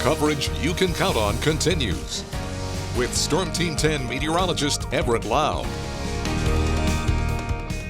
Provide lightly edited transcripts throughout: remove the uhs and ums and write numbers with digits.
Coverage you can count on continues. With Storm Team 10 meteorologist Everett Lau.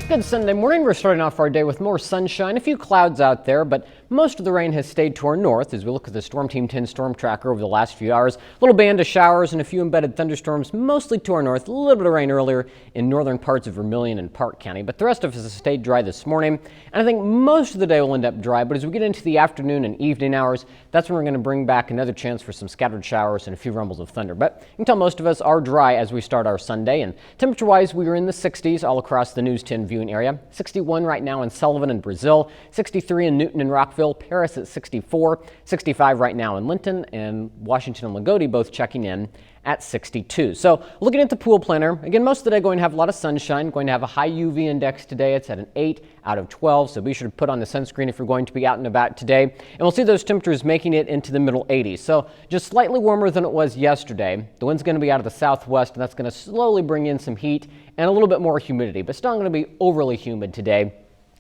Good Sunday morning. We're starting off our day with more sunshine, a few clouds out there, but most of the rain has stayed to our north as we look at the Storm Team 10 storm tracker over the last few hours. A little band of showers and a few embedded thunderstorms, mostly to our north. A little bit of rain earlier in northern parts of Vermilion and Park County, but the rest of us has stayed dry this morning. And I think most of the day will end up dry, but as we get into the afternoon and evening hours, that's when we're going to bring back another chance for some scattered showers and a few rumbles of thunder. But you can tell most of us are dry as we start our Sunday, and temperature-wise, we are in the 60s all across the News 10 viewing area. 61 right now in Sullivan and Brazil, 63 in Newton and Rockville, Paris at 64, 65 right now in Linton, and Washington and Lagodi both checking in at 62. So looking at the pool planner, again, most of the day going to have a lot of sunshine, going to have a high UV index today. It's at an 8 out of 12, so be sure to put on the sunscreen if you're going to be out and about today. And we'll see those temperatures making it into the middle 80s, so just slightly warmer than it was yesterday. The wind's going to be out of the southwest, and that's going to slowly bring in some heat and a little bit more humidity, but still not going to be overly humid today.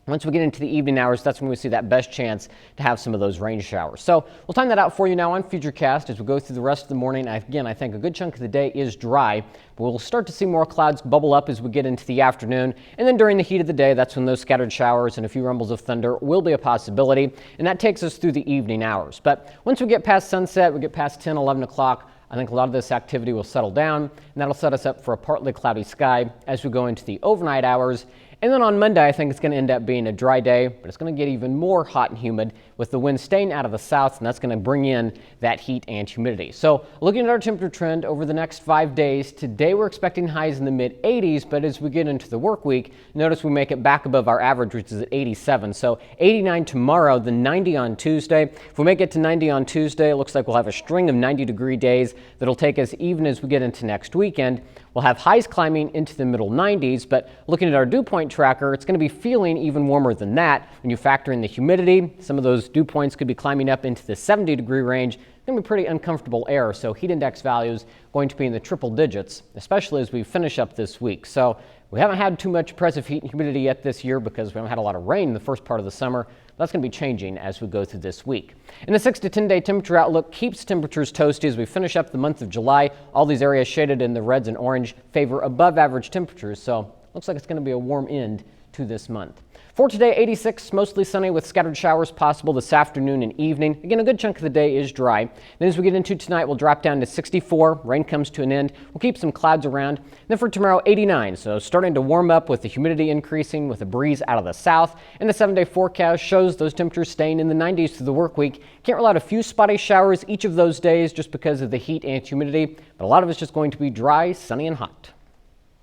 Once we get into the evening hours, that's when we see that best chance to have some of those rain showers. So we'll time that out for you now on Futurecast as we go through the rest of the morning. Again, I think a good chunk of the day is dry, but we'll start to see more clouds bubble up as we get into the afternoon. And then during the heat of the day, that's when those scattered showers and a few rumbles of thunder will be a possibility. And that takes us through the evening hours. But once we get past sunset, we get past 10, 11 o'clock, I think a lot of this activity will settle down, and that'll set us up for a partly cloudy sky as we go into the overnight hours. And then on Monday, I think it's going to end up being a dry day, but it's going to get even more hot and humid with the wind staying out of the south, and that's going to bring in that heat and humidity. So looking at our temperature trend over the next 5 days, today we're expecting highs in the mid 80s, but as we get into the work week, notice we make it back above our average, which is at 87. So 89 tomorrow, then 90 on Tuesday. If we make it to 90 on Tuesday, it looks like we'll have a string of 90-degree days that'll take us even as we get into next weekend. We'll have highs climbing into the middle 90s, but looking at our dew point tracker, it's going to be feeling even warmer than that. When you factor in the humidity, some of those dew points could be climbing up into the 70-degree range. It's going to be pretty uncomfortable air, so heat index values going to be in the triple digits, especially as we finish up this week. So we haven't had too much oppressive heat and humidity yet this year because we haven't had a lot of rain in the first part of the summer. That's going to be changing as we go through this week. And the 6 to 10 day temperature outlook keeps temperatures toasty as we finish up the month of July. All these areas shaded in the reds and orange favor above average temperatures, so looks like it's going to be a warm end to this month. For today, 86, mostly sunny with scattered showers possible this afternoon and evening. Again, a good chunk of the day is dry. Then as we get into tonight, we'll drop down to 64. Rain comes to an end. We'll keep some clouds around. Then for tomorrow, 89. So starting to warm up with the humidity increasing with a breeze out of the south. And the 7-day forecast shows those temperatures staying in the 90s through the work week. Can't rule out a few spotty showers each of those days just because of the heat and humidity, but a lot of it's just going to be dry, sunny, and hot.